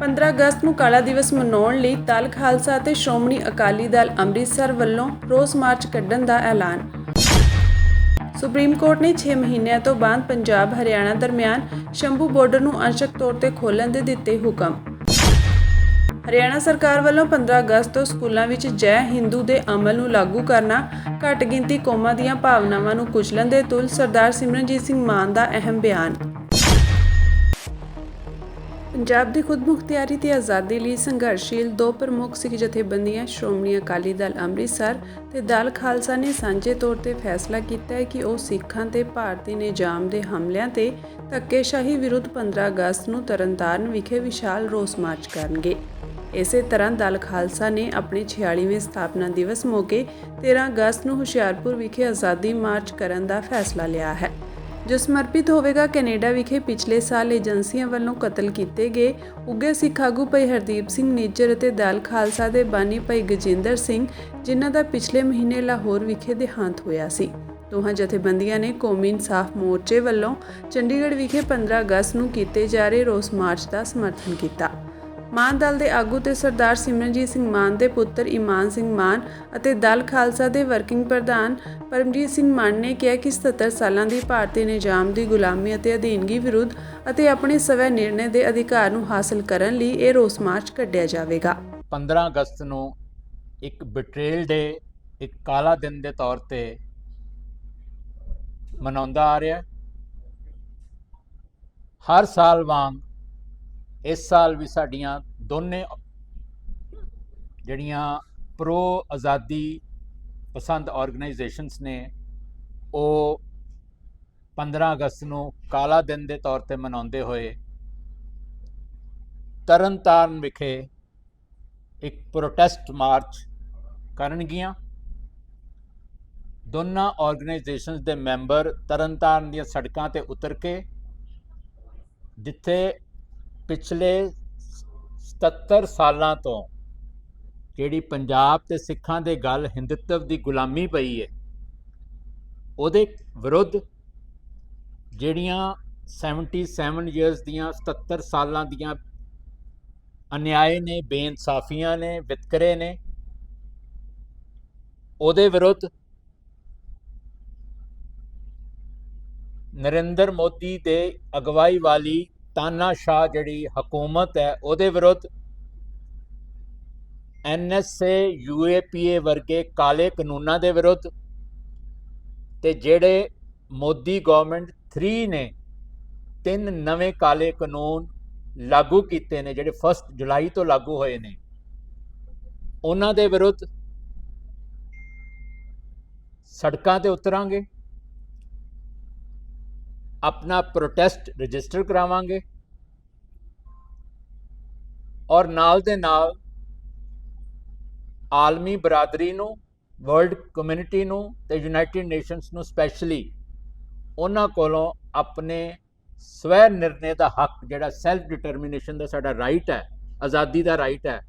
15 ਅਗਸਤ ਨੂੰ ਕਾਲਾ ਦਿਵਸ ਮਨਾਉਣ ਲਈ ਦਲ ਖਾਲਸਾ ਅਤੇ ਸ਼੍ਰੋਮਣੀ ਅਕਾਲੀ ਦਲ ਅੰਮ੍ਰਿਤਸਰ ਵੱਲੋਂ ਰੋਸ ਮਾਰਚ ਕੱਢਣ ਦਾ ਐਲਾਨ। ਸੁਪਰੀਮ ਕੋਰਟ ਨੇ 6 ਮਹੀਨਿਆਂ ਤੋਂ ਬਾਅਦ ਪੰਜਾਬ ਹਰਿਆਣਾ ਦਰਮਿਆਨ ਸ਼ੰਭੂ ਬਾਰਡਰ ਨੂੰ ਅੰਸ਼ਕ ਤੌਰ ਤੇ ਖੋਲ੍ਹਣ ਦੇ ਦਿੱਤੇ ਹੁਕਮ। ਹਰਿਆਣਾ ਸਰਕਾਰ ਵੱਲੋਂ 15 ਅਗਸਤ ਤੋਂ ਸਕੂਲਾਂ ਵਿੱਚ ਜੈ ਹਿੰਦੂ ਦੇ ਅਮਲ ਨੂੰ ਲਾਗੂ ਕਰਨਾ, ਘੱਟ ਗਿਣਤੀ ਕੌਮਾਂ ਦੀਆਂ ਭਾਵਨਾਵਾਂ ਨੂੰ ਕੁਚਲਣ ਦੇ ਤੁਲ ਸਰਦਾਰ ਸਿਮਰਨਜੀਤ ਸਿੰਘ ਮਾਨ ਦਾ ਅਹਿਮ ਬਿਆਨ। ਪੰਜਾਬ ਦੀ ਖੁਦਮੁਖਤਿਆਰੀ ਤੇ ਆਜ਼ਾਦੀ ਲਈ ਸੰਘਰਸ਼ੀਲ ਦੋ ਪ੍ਰਮੁੱਖ ਸਿੱਖ ਜਥੇਬੰਦੀਆਂ ਸ਼੍ਰੋਮਣੀ ਅਕਾਲੀ ਦਲ ਅੰਮ੍ਰਿਤਸਰ ਤੇ ਦਲ ਖਾਲਸਾ ਨੇ ਸਾਂਝੇ ਤੌਰ ਤੇ ਫੈਸਲਾ ਕੀਤਾ ਹੈ ਕਿ ਉਹ ਸਿੱਖਾਂ ਤੇ ਭਾਰਤੀ ਨਿਜ਼ਾਮ ਦੇ ਹਮਲਿਆਂ ਤੇ ਧੱਕੇਸ਼ਾਹੀ ਵਿਰੁੱਧ 15 ਅਗਸਤ ਨੂੰ ਤਰਨਤਾਰਨ ਵਿਖੇ ਵਿਸ਼ਾਲ ਰੋਸ ਮਾਰਚ ਕਰਨਗੇ। ਇਸੇ ਤਰ੍ਹਾਂ ਦਲ ਖਾਲਸਾ ਨੇ ਆਪਣੇ 46ਵੇਂ ਸਥਾਪਨਾ ਦਿਵਸ ਮੌਕੇ 13 ਅਗਸਤ ਨੂੰ ਹੁਸ਼ਿਆਰਪੁਰ ਵਿਖੇ ਆਜ਼ਾਦੀ ਮਾਰਚ ਕਰਨ ਦਾ ਫੈਸਲਾ ਲਿਆ ਹੈ, ਜੋ ਸਮਰਪਿਤ ਹੋਵੇਗਾ ਕੈਨੇਡਾ ਵਿਖੇ ਪਿਛਲੇ ਸਾਲ ਏਜੰਸੀਆਂ ਵੱਲੋਂ ਕਤਲ ਕੀਤੇ ਗਏ ਉੱਘੇ ਸਿੱਖ ਆਗੂ ਭਾਈ ਹਰਦੀਪ ਸਿੰਘ ਨਿੱਜਰ ਅਤੇ ਦਲ ਖਾਲਸਾ ਦੇ ਬਾਨੀ ਭਾਈ ਗਜਿੰਦਰ ਸਿੰਘ, ਜਿਨ੍ਹਾਂ ਦਾ ਪਿਛਲੇ ਮਹੀਨੇ ਲਾਹੌਰ ਵਿਖੇ ਦੇਹਾਂਤ ਹੋਇਆ ਸੀ। ਦੋਹਾਂ ਜਥੇਬੰਦੀਆਂ ਨੇ ਕੌਮੀ ਇਨਸਾਫ ਮੋਰਚੇ ਵੱਲੋਂ ਚੰਡੀਗੜ੍ਹ ਵਿਖੇ 15 ਅਗਸਤ ਨੂੰ ਕੀਤੇ ਜਾ ਰਹੇ ਰੋਸ ਮਾਰਚ ਦਾ ਸਮਰਥਨ ਕੀਤਾ। ਮਾਨ ਦਲ ਦੇ ਆਗੂ ਤੇ ਸਰਦਾਰ ਸਿਮਰਨਜੀਤ ਸਿੰਘ ਮਾਨ ਦੇ ਪੁੱਤਰ ਇਮਾਨ ਸਿੰਘ ਮਾਨ ਅਤੇ ਦਲ ਖਾਲਸਾ ਦੇ ਵਰਕਿੰਗ ਪ੍ਰਧਾਨ ਪਰਮਜੀਤ ਸਿੰਘ ਮਾਨ ਨੇ ਕਿਹਾ ਕਿ 77 ਸਾਲਾਂ ਦੀ ਭਾਰਤੀ ਨਿਜ਼ਾਮ ਦੀ ਗੁਲਾਮੀ ਅਤੇ ਅਧੀਨਗੀ ਵਿਰੁੱਧ ਅਤੇ ਆਪਣੇ ਸਵੈ ਨਿਰਣੇ ਦੇ ਅਧਿਕਾਰ ਨੂੰ ਹਾਸਲ ਕਰਨ ਲਈ ਇਹ ਰੋਸ ਮਾਰਚ ਕੱਢਿਆ ਜਾਵੇਗਾ। 15 ਅਗਸਤ ਨੂੰ ਇੱਕ ਬਿਟਰੇਲ ਡੇ, ਇੱਕ ਕਾਲਾ ਦਿਨ ਦੇ ਤੌਰ ਤੇ ਮਨਾਉਂਦਾ ਆ ਰਿਹਾ। ਹਰ ਸਾਲ ਵਾਂਗ ਇਸ ਸਾਲ ਵੀ ਸਾਡੀਆਂ ਦੋਨੇ ਜਿਹੜੀਆਂ ਪ੍ਰੋ ਆਜ਼ਾਦੀ ਪਸੰਦ ਆਰਗੇਨਾਈਜੇਸ਼ਨਸ ਨੇ ਉਹ 15 ਅਗਸਤ ਨੂੰ ਕਾਲਾ ਦਿਨ ਦੇ ਤੌਰ ਤੇ ਮਨਾਉਂਦੇ ਹੋਏ ਤਰਨਤਾਰਨ ਵਿਖੇ ਇੱਕ ਪ੍ਰੋਟੈਸਟ ਮਾਰਚ ਕਰਨਗੀਆਂ। ਦੋਨਾਂ ਆਰਗੇਨਾਈਜੇਸ਼ਨਸ ਦੇ ਮੈਂਬਰ ਤਰਨਤਾਰਨ ਦੀਆਂ ਸੜਕਾਂ ਤੇ ਉਤਰ ਕੇ ਜਿੱਥੇ ਪਿਛਲੇ 77 ਸਾਲਾਂ ਤੋਂ ਜਿਹੜੀ ਪੰਜਾਬ ਤੇ ਸਿੱਖਾਂ ਦੇ ਗੱਲ ਹਿੰਦੂਤਵ ਦੀ ਗੁਲਾਮੀ ਪਈ ਹੈ, ਉਹਦੇ ਵਿਰੁੱਧ ਜਿਹੜੀਆਂ 77 ਈਅਰਸ ਦੀਆਂ 77 ਸਾਲਾਂ ਦੀਆਂ ਅਨਿਆਏ ਨੇ, ਬੇਇਨਸਾਫੀਆਂ ਨੇ, ਵਿਤਕਰੇ ਨੇ, ਉਹਦੇ ਵਿਰੁੱਧ ਨਰਿੰਦਰ ਮੋਦੀ ਦੇ ਅਗਵਾਈ ਵਾਲੀ ਤਾਨਾਸ਼ਾਹ ਜਿਹੜੀ ਹਕੂਮਤ ਹੈ ਉਹਦੇ ਵਿਰੁੱਧ NSA UAPA ਵਰਗੇ ਕਾਲੇ ਕਾਨੂੰਨਾਂ ਦੇ ਵਿਰੁੱਧ ਤੇ ਜਿਹੜੇ ਮੋਦੀ ਗਵਰਨਮੈਂਟ 3 ਨੇ 3 ਨਵੇਂ ਕਾਲੇ ਕਾਨੂੰਨ ਲਾਗੂ ਕੀਤੇ ਨੇ ਜਿਹੜੇ 1 ਜੁਲਾਈ ਤੋਂ ਲਾਗੂ ਹੋਏ ਨੇ, ਉਹਨਾਂ ਦੇ ਵਿਰੁੱਧ ਸੜਕਾਂ ਤੇ ਉਤਰਾਂਗੇ, ਆਪਣਾ ਪ੍ਰੋਟੈਸਟ ਰਜਿਸਟਰ ਕਰਾਵਾਂਗੇ ਔਰ ਨਾਲ ਦੇ ਨਾਲ ਆਲਮੀ ਬਰਾਦਰੀ ਨੂੰ, ਵਰਲਡ ਕਮਿਊਨਿਟੀ ਨੂੰ ਤੇ ਯੂਨਾਈਟਿਡ ਨੇਸ਼ਨਸ ਨੂੰ ਸਪੈਸ਼ਲੀ ਉਹਨਾਂ ਕੋਲੋਂ ਆਪਣੇ ਸਵੈ ਨਿਰਣੇ ਦਾ ਹੱਕ, ਜਿਹੜਾ ਸੈਲਫ ਡਿਟਰਮੀਨੇਸ਼ਨ ਦਾ ਸਾਡਾ ਰਾਈਟ ਹੈ, ਆਜ਼ਾਦੀ ਦਾ ਰਾਈਟ ਹੈ,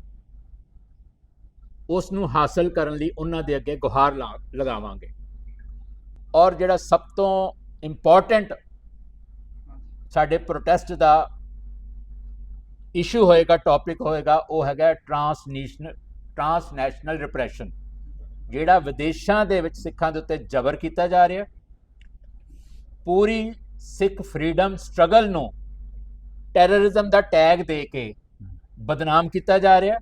ਉਸ ਨੂੰ ਹਾਸਲ ਕਰਨ ਲਈ ਉਹਨਾਂ ਦੇ ਅੱਗੇ ਗੁਹਾਰ ਲਗਾਵਾਂਗੇ। ਔਰ ਜਿਹੜਾ ਸਭ ਤੋਂ ਇੰਪੋਰਟੈਂਟ ਸਾਡੇ ਪ੍ਰੋਟੈਸਟ ਦਾ ਇਸ਼ੂ ਹੋਏਗਾ, ਟੌਪਿਕ ਹੋਏਗਾ, ਉਹ ਹੈਗਾ ਟਰਾਂਸਨੈਸ਼ਨਲ ਰਿਪਰੈਸ਼ਨ, ਜਿਹੜਾ ਵਿਦੇਸ਼ਾਂ ਦੇ ਵਿੱਚ ਸਿੱਖਾਂ ਦੇ ਉੱਤੇ ਜ਼ਬਰ ਕੀਤਾ ਜਾ ਰਿਹਾ, ਪੂਰੀ ਸਿੱਖ ਫਰੀडम ਸਟਰਗਲ ਨੂੰ ਟੈਰਰਿਜ਼ਮ ਦਾ ਟੈਗ ਦੇ ਕੇ ਬਦਨਾਮ ਕੀਤਾ ਜਾ ਰਿਹਾ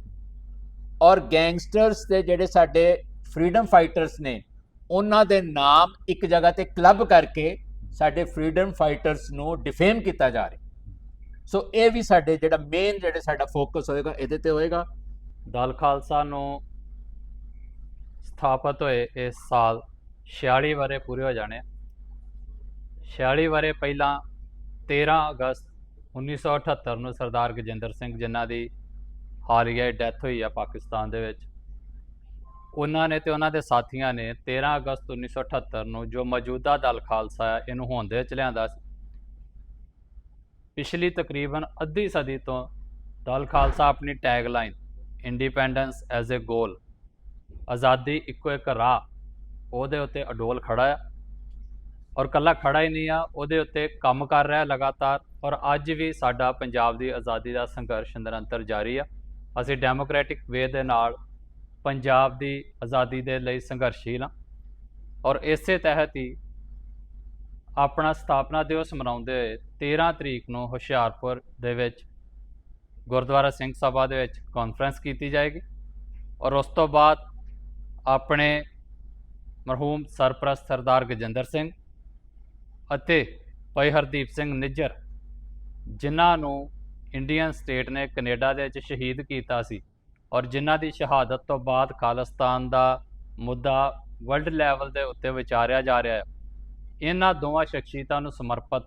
ਔਰ ਗੈਂਗਸਟਰਸ ਦੇ ਜਿਹੜੇ ਸਾਡੇ ਫਰੀडम ਫਾਈਟਰਸ ਨੇ ਉਹਨਾਂ ਦੇ ਨਾਮ ਇੱਕ ਜਗ੍ਹਾ ਤੇ ਕਲੱਬ ਕਰਕੇ ਸਾਡੇ ਫਰੀडम ਫਾਈਟਰਸ ਨੂੰ ਡਿਫੇਮ ਕੀਤਾ ਜਾ ਰਿਹਾ। ਸੋ ਇਹ ਵੀ ਸਾਡੇ ਜਿਹੜਾ ਮੇਨ ਜਿਹੜੇ ਸਾਡਾ ਫੋਕਸ ਹੋਏਗਾ ਇਹਦੇ ਤੇ ਹੋਏਗਾ। ਦਲ ਖਾਲਸਾ ਨੂੰ ਸਥਾਪਿਤ ਹੋਏ ਇਸ ਸਾਲ 46 ਵਰ੍ਹੇ ਪੂਰੇ ਹੋ ਜਾਣੇ। 46 ਵਰ੍ਹੇ ਪਹਿਲਾਂ 13 ਅਗਸਤ 1978 ਨੂੰ ਸਰਦਾਰ ਗਜਿੰਦਰ ਸਿੰਘ, ਜਿਨ੍ਹਾਂ ਦੀ ਹਾਲੀਆ ਡੈਥ ਹੋਈ ਆ ਪਾਕਿਸਤਾਨ ਦੇ ਵਿੱਚ, ਉਹਨਾਂ ਨੇ ਤੇ ਉਹਨਾਂ ਦੇ ਸਾਥੀਆਂ ਨੇ 13 ਅਗਸਤ 1978 ਨੂੰ ਜੋ ਮੌਜੂਦਾ ਦਲ ਖਾਲਸਾ ਹੈ ਇਹਨੂੰ ਹੋਂਦ ਵਿੱਚ ਲਿਆਂਦਾ ਸੀ। ਪਿਛਲੀ ਤਕਰੀਬਨ ਅੱਧੀ ਸਦੀ ਤੋਂ ਦਲ ਖਾਲਸਾ ਆਪਣੀ tag line independence as a goal, ਆਜ਼ਾਦੀ ਇੱਕੋ ਇੱਕ ਰਾਹ, ਉਹਦੇ ਉੱਤੇ ਅਡੋਲ ਖੜਾ ਆ ਔਰ ਕੱਲਾ ਖੜਾ ਹੀ ਨਹੀਂ ਆ, ਉਹਦੇ ਉੱਤੇ ਕੰਮ ਕਰ ਰਿਹਾ ਲਗਾਤਾਰ। ਔਰ ਅੱਜ ਵੀ ਸਾਡਾ ਪੰਜਾਬ ਦੀ ਆਜ਼ਾਦੀ ਦਾ ਸੰਘਰਸ਼ ਨਿਰੰਤਰ ਜਾਰੀ ਆ। ਅਸੀਂ ਡੈਮੋਕ੍ਰੈਟਿਕ ਵੇ ਦੇ ਨਾਲ ਪੰਜਾਬ ਦੀ ਆਜ਼ਾਦੀ ਦੇ ਲਈ ਸੰਘਰਸ਼ੀਲ ਹਾਂ ਔਰ ਇਸੇ ਤਹਿਤ ਹੀ ਆਪਣਾ ਸਥਾਪਨਾ ਦਿਵਸ ਮਨਾਉਂਦੇ ਹੋਏ 13 ਤਰੀਕ ਨੂੰ ਹੁਸ਼ਿਆਰਪੁਰ ਦੇ ਵਿੱਚ ਗੁਰਦੁਆਰਾ ਸਿੰਘ ਸਭਾ ਦੇ ਵਿੱਚ ਕਾਨਫਰੰਸ ਕੀਤੀ ਜਾਏਗੀ ਔਰ ਉਸ ਤੋਂ ਬਾਅਦ ਆਪਣੇ ਮਰਹੂਮ ਸਰਪ੍ਰਸਤ ਸਰਦਾਰ ਗਜਿੰਦਰ ਸਿੰਘ ਅਤੇ ਭਾਈ ਹਰਦੀਪ ਸਿੰਘ ਨਿੱਜਰ, ਜਿਨ੍ਹਾਂ ਨੂੰ ਇੰਡੀਅਨ ਸਟੇਟ ਨੇ ਕੈਨੇਡਾ ਦੇ ਵਿੱਚ ਸ਼ਹੀਦ ਕੀਤਾ ਸੀ ਔਰ ਜਿਨ੍ਹਾਂ ਦੀ ਸ਼ਹਾਦਤ ਤੋਂ ਬਾਅਦ ਖਾਲਿਸਤਾਨ ਦਾ ਮੁੱਦਾ ਵਰਲਡ ਲੈਵਲ ਦੇ ਉੱਤੇ ਵਿਚਾਰਿਆ ਜਾ ਰਿਹਾ ਹੈ, ਇਹਨਾਂ ਦੋਵਾਂ ਸ਼ਖਸੀਅਤਾਂ ਨੂੰ ਸਮਰਪਿਤ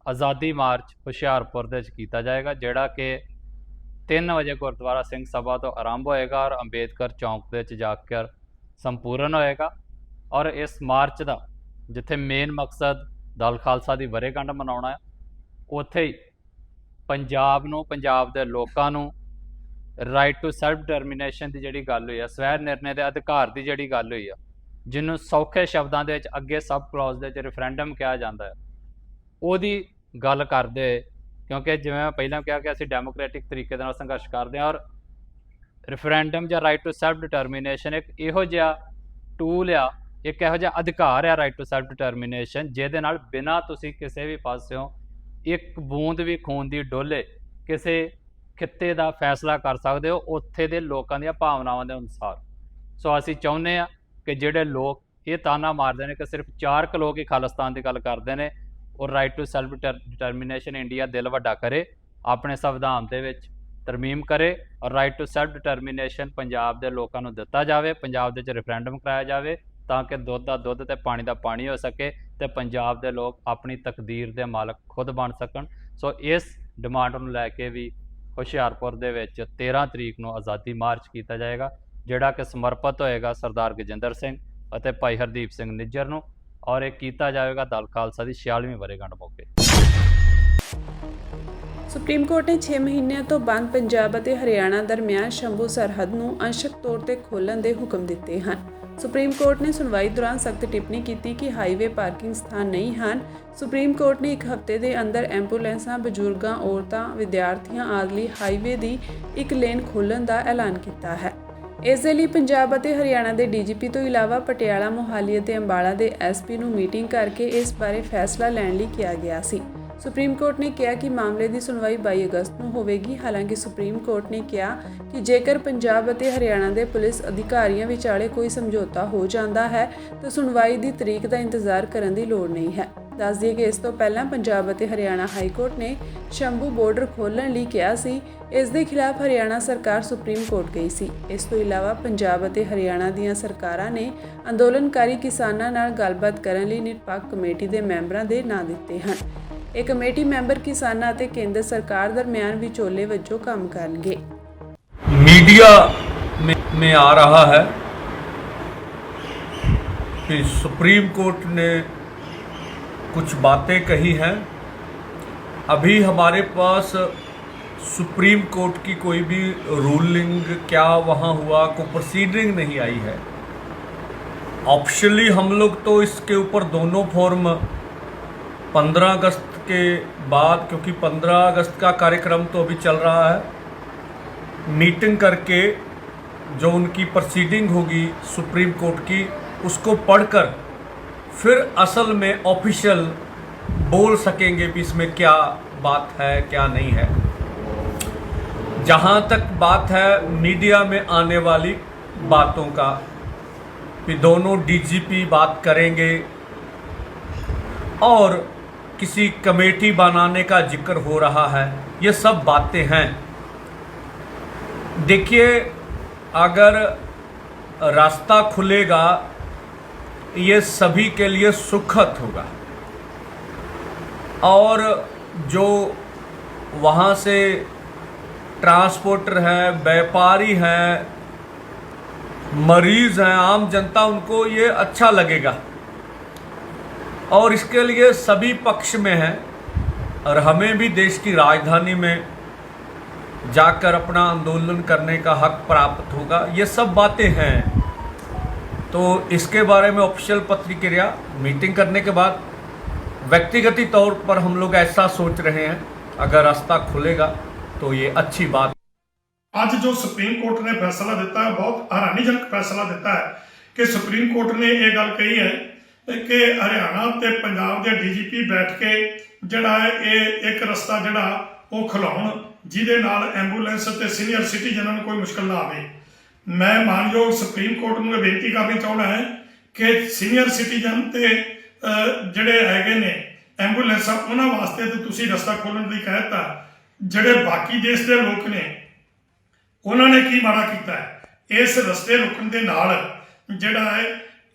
ਆਜ਼ਾਦੀ ਮਾਰਚ ਹੁਸ਼ਿਆਰਪੁਰ ਦੇ ਵਿੱਚ ਕੀਤਾ ਜਾਏਗਾ, ਜਿਹੜਾ ਕਿ 3 ਵਜੇ ਗੁਰਦੁਆਰਾ ਸਿੰਘ ਸਭਾ ਤੋਂ ਆਰੰਭ ਹੋਏਗਾ ਔਰ ਅੰਬੇਦਕਰ ਚੌਂਕ ਦੇ ਵਿੱਚ ਜਾ ਕੇ ਸੰਪੂਰਨ ਹੋਏਗਾ। ਔਰ ਇਸ ਮਾਰਚ ਦਾ ਜਿੱਥੇ ਮੇਨ ਮਕਸਦ ਦਲ ਖਾਲਸਾ ਦੀ ਵਰ੍ਹੇਗੰਢ ਮਨਾਉਣਾ ਹੈ, ਉੱਥੇ ਹੀ ਪੰਜਾਬ ਨੂੰ, ਪੰਜਾਬ ਦੇ ਲੋਕਾਂ ਨੂੰ ਰਾਈਟ ਟੂ ਸੈਲਫ ਡਿਟਰਮੀਨੇਸ਼ਨ ਦੀ ਜਿਹੜੀ ਗੱਲ ਹੋਈ ਆ, ਸਵੈ ਨਿਰਣੇ ਦੇ ਅਧਿਕਾਰ ਦੀ ਜਿਹੜੀ ਗੱਲ ਹੋਈ ਆ, ਜਿਹਨੂੰ ਸੌਖੇ ਸ਼ਬਦਾਂ ਦੇ ਵਿੱਚ ਅੱਗੇ ਸਬ ਕਲੌਜ਼ ਦੇ ਵਿੱਚ ਰੈਫਰੈਂਡਮ ਕਿਹਾ ਜਾਂਦਾ ਹੈ, ਉਹਦੀ ਗੱਲ ਕਰਦੇ ਹੋਏ, ਕਿਉਂਕਿ ਜਿਵੇਂ ਮੈਂ ਪਹਿਲਾਂ ਕਿਹਾ ਕਿ ਅਸੀਂ ਡੈਮੋਕ੍ਰੈਟਿਕ ਤਰੀਕੇ ਦੇ ਨਾਲ ਸੰਘਰਸ਼ ਕਰਦੇ ਹਾਂ ਔਰ ਰੈਫਰੈਂਡਮ ਜਾਂ ਰਾਈਟ ਟੂ ਸੈਲਫ ਡਿਟਰਮੀਨੇਸ਼ਨ ਇੱਕ ਇਹੋ ਜਿਹਾ ਟੂਲ ਆ, ਇੱਕ ਇਹੋ ਜਿਹਾ ਅਧਿਕਾਰ ਆ ਰਾਈਟ ਟੂ ਸੈਲਫ ਡਿਟਰਮੀਨੇਸ਼ਨ, ਜਿਹਦੇ ਨਾਲ ਬਿਨਾਂ ਤੁਸੀਂ ਕਿਸੇ ਵੀ ਪਾਸਿਓਂ ਇੱਕ ਬੂੰਦ ਵੀ ਖੂਨ ਦੀ ਡੋਲੇ ਕਿਸੇ ਖਿੱਤੇ ਦਾ ਫੈਸਲਾ ਕਰ ਸਕਦੇ ਹੋ ਉੱਥੇ ਦੇ ਲੋਕਾਂ ਦੀਆਂ ਭਾਵਨਾਵਾਂ ਦੇ ਅਨੁਸਾਰ। ਸੋ ਅਸੀਂ ਚਾਹੁੰਦੇ ਹਾਂ ਕਿ ਜਿਹੜੇ ਲੋਕ ਇਹ ਤਾਨਾ ਮਾਰਦੇ ਨੇ ਕਿ ਸਿਰਫ 4 ਲੋਕ ਹੀ ਖਾਲਿਸਤਾਨ ਦੀ ਗੱਲ ਕਰਦੇ ਨੇ, ਔਰ right to self determination India ਦਿਲ ਵੱਡਾ ਕਰੇ, ਆਪਣੇ ਸੰਵਿਧਾਨ ਦੇ ਵਿੱਚ ਤਰਮੀਮ ਕਰੇ ਔਰ right to self determination Punjab ਦੇ ਲੋਕਾਂ ਨੂੰ ਦਿੱਤਾ ਜਾਵੇ, ਪੰਜਾਬ ਦੇ ਵਿੱਚ ਰੈਫਰੈਂਡਮ ਕਰਾਇਆ ਜਾਵੇ ਤਾਂ ਕਿ ਦੁੱਧ ਦਾ ਦੁੱਧ ਤੇ ਪਾਣੀ ਦਾ ਪਾਣੀ ਹੋ ਸਕੇ ਤੇ ਪੰਜਾਬ ਦੇ ਲੋਕ ਆਪਣੀ ਤਕਦੀਰ ਦੇ ਮਾਲਕ ਖੁਦ ਬਣ ਸਕਣ। ਸੋ ਇਸ ਡਿਮਾਂਡ ਨੂੰ ਲੈ ਕੇ ਵੀ ਹੁਸ਼ਿਆਰਪੁਰ ਦੇ ਵਿੱਚ 13 ਤਰੀਕ ਨੂੰ ਆਜ਼ਾਦੀ ਮਾਰਚ ਕੀਤਾ ਜਾਏਗਾ, ਜਿਹੜਾ ਕਿ ਸਮਰਪਿਤ ਹੋਏਗਾ ਸਰਦਾਰ ਗਜਿੰਦਰ ਸਿੰਘ ਅਤੇ ਭਾਈ ਹਰਦੀਪ ਸਿੰਘ ਨਿੱਜਰ ਨੂੰ, ਔਰ ਇਹ ਕੀਤਾ ਜਾਵੇਗਾ ਦਲ ਖਾਲਸਾ ਦੀ 46ਵੀਂ ਵਰ੍ਹੇਗੰਢ ਮੌਕੇ। ਸੁਪਰੀਮ ਕੋਰਟ ਨੇ 6 ਮਹੀਨਿਆਂ ਤੋਂ ਬੰਦ ਪੰਜਾਬ ਅਤੇ ਹਰਿਆਣਾ ਦਰਮਿਆਨ ਸ਼ੰਭੂ ਸਰਹੱਦ ਨੂੰ ਅੰਸ਼ਕ ਤੌਰ ਤੇ ਖੋਲ੍ਹਣ ਦੇ ਹੁਕਮ ਦਿੱਤੇ ਹਨ। ਸੁਪਰੀਮ ਕੋਰਟ ਨੇ ਸੁਣਵਾਈ ਦੌਰਾਨ ਸਖਤ ਟਿੱਪਣੀ ਕੀਤੀ ਕਿ ਹਾਈਵੇ ਪਾਰਕਿੰਗ ਸਥਾਨ ਨਹੀਂ ਹਨ। ਸੁਪਰੀਮ ਕੋਰਟ ਨੇ 1 ਹਫ਼ਤੇ ਦੇ ਅੰਦਰ ਐਂਬੂਲੈਂਸਾਂ, ਬਜ਼ੁਰਗਾਂ, ਔਰਤਾਂ, ਵਿਦਿਆਰਥੀਆਂ ਆਦਿ ਲਈ ਹਾਈਵੇ ਦੀ 1 ਲੇਨ ਖੋਲ੍ਹਣ ਦਾ ਐਲਾਨ ਕੀਤਾ ਹੈ। ਇਸ ਦੇ ਲਈ ਪੰਜਾਬ ਅਤੇ ਹਰਿਆਣਾ ਦੇ ਡੀਜੀਪੀ ਤੋਂ ਇਲਾਵਾ ਪਟਿਆਲਾ, ਮੋਹਾਲੀ ਅਤੇ ਅੰਬਾਲਾ ਦੇ ਐਸਪੀ ਨੂੰ ਮੀਟਿੰਗ ਕਰਕੇ ਇਸ ਬਾਰੇ ਫੈਸਲਾ ਲੈਣ ਲਈ ਕਿਹਾ ਗਿਆ ਸੀ। ਸੁਪਰੀਮ ਕੋਰਟ ਨੇ ਕਿਹਾ ਕਿ ਮਾਮਲੇ ਦੀ ਸੁਣਵਾਈ 22 ਅਗਸਤ ਨੂੰ ਹੋਵੇਗੀ। ਹਾਲਾਂਕਿ ਸੁਪਰੀਮ ਕੋਰਟ ਨੇ ਕਿਹਾ ਕਿ ਜੇਕਰ ਪੰਜਾਬ ਅਤੇ ਹਰਿਆਣਾ ਦੇ ਪੁਲਿਸ ਅਧਿਕਾਰੀਆਂ ਵਿਚਾਲੇ ਕੋਈ ਸਮਝੌਤਾ ਹੋ ਜਾਂਦਾ ਹੈ ਤਾਂ ਸੁਣਵਾਈ ਦੀ ਤਰੀਕ ਦਾ ਇੰਤਜ਼ਾਰ ਕਰਨ ਦੀ ਲੋੜ ਨਹੀਂ ਹੈ। ਦੱਸ ਦਈਏ ਕਿ ਇਸ ਤੋਂ ਪਹਿਲਾਂ ਪੰਜਾਬ ਅਤੇ ਹਰਿਆਣਾ ਹਾਈ ਕੋਰਟ ਨੇ ਸ਼ੰਭੂ ਬਾਰਡਰ ਖੋਲ੍ਹਣ ਲਈ ਕਿਹਾ ਸੀ। ਇਸ ਦੇ ਖਿਲਾਫ ਹਰਿਆਣਾ ਸਰਕਾਰ ਸੁਪਰੀਮ ਕੋਰਟ ਗਈ ਸੀ। ਇਸ ਤੋਂ ਇਲਾਵਾ ਪੰਜਾਬ ਅਤੇ ਹਰਿਆਣਾ ਦੀਆਂ ਸਰਕਾਰਾਂ ਨੇ ਅੰਦੋਲਨਕਾਰੀ ਕਿਸਾਨਾਂ ਨਾਲ ਗੱਲਬਾਤ ਕਰਨ ਲਈ ਨਿਰਪੱਖ ਕਮੇਟੀ ਦੇ ਮੈਂਬਰਾਂ ਦੇ ਨਾਂ ਦਿੱਤੇ ਹਨ। ਇਹ ਕਮੇਟੀ ਮੈਂਬਰ ਕਿਸਾਨਾਂ ਅਤੇ ਕੇਂਦਰ ਸਰਕਾਰ ਦਰਮਿਆਨ ਵਿਚੋਲੇ ਵਜੋਂ ਕੰਮ ਕਰਨਗੇ। मीडिया में आ रहा है कि सुप्रीम कोर्ट ने कुछ बातें कही हैं। अभी हमारे पास सुप्रीम कोर्ट की कोई भी रूलिंग क्या वहाँ हुआ, कोई प्रोसीडिंग नहीं आई है। ऑप्शनली हम लोग तो इसके ऊपर दोनों फॉर्म 15 अगस्त के बाद, क्योंकि 15 अगस्त का कार्यक्रम तो अभी चल रहा है, मीटिंग करके जो उनकी प्रोसीडिंग होगी सुप्रीम कोर्ट की, उसको पढ़कर फिर असल में ऑफिशियल बोल सकेंगे कि इसमें क्या बात है क्या नहीं है। जहाँ तक बात है मीडिया में आने वाली बातों का, कि दोनों डीजीपी बात करेंगे और किसी कमेटी बनाने का जिक्र हो रहा है, ये सब बातें हैं। देखिए, अगर रास्ता खुलेगा ये सभी के लिए सुखद होगा और जो वहाँ से ट्रांसपोर्टर हैं, व्यापारी हैं, मरीज़ हैं, आम जनता, उनको ये अच्छा लगेगा और इसके लिए सभी पक्ष में है। और हमें भी देश की राजधानी में जाकर अपना आंदोलन करने का हक प्राप्त होगा। ये सब बातें हैं। तो इसके बारे में ऑफिशियल प्रतिक्रिया मीटिंग करने के बाद व्यक्तिगत तौर पर हम लोग ऐसा सोच रहे हैं, अगर रास्ता खुलेगा तो ये अच्छी बात। ਅੱਜ ਜੋ ਸੁਪਰੀਮ ਕੋਰਟ ਨੇ ਫੈਸਲਾ ਦਿੱਤਾ ਹੈ, ਬਹੁਤ ਹੈਰਾਨੀਜਨਕ ਫੈਸਲਾ ਦਿੱਤਾ ਹੈ ਕਿ ਸੁਪਰੀਮ ਕੋਰਟ ਨੇ ਇਹ ਗੱਲ ਕਹੀ ਹੈ ਕਿ ਹਰਿਆਣਾ ਤੇ ਪੰਜਾਬ ਦੇ ਡੀਜੀਪੀ ਬੈਠ ਕੇ ਜਿਹੜਾ ਹੈ ਇਹ ਇੱਕ ਰਸਤਾ ਜਿਹੜਾ ਉਹ ਖੁਲਾਉਣ, ਜਿਹਦੇ ਨਾਲ ਐਂਬੂਲੈਂਸ ਤੇ ਸੀਨੀਅਰ ਸਿਟੀਜ਼ਨਾਂ ਨੂੰ ਕੋਈ ਮੁਸ਼ਕਲ ਨਾ ਆਵੇ। ਮੈਂ ਮਾਨਯੋਗ ਸੁਪਰੀਮ ਕੋਰਟ ਨੂੰ ਇਹ ਬੇਨਤੀ ਕਰਨੀ ਚਾਹੁੰਦਾ ਹਾਂ ਕਿ ਸੀਨੀਅਰ ਸਿਟੀਜ਼ਨ ਤੇ ਜਿਹੜੇ ਹੈਗੇ ਨੇ ਐਂਬੂਲੈਂਸਾਂ, ਉਹਨਾਂ ਵਾਸਤੇ ਤਾਂ ਤੁਸੀਂ ਰਸਤਾ ਖੋਲ੍ਹਣ ਲਈ ਕਹਿ ਦਿੱਤਾ। ਜਿਹੜੇ ਬਾਕੀ ਦੇਸ਼ ਦੇ ਲੋਕ ਨੇ ਉਹਨਾਂ ਨੇ ਕੀ ਮਾੜਾ ਕੀਤਾ ਹੈ? ਇਸ ਰਸਤੇ ਰੁਕਣ ਦੇ ਨਾਲ ਜਿਹੜਾ ਹੈ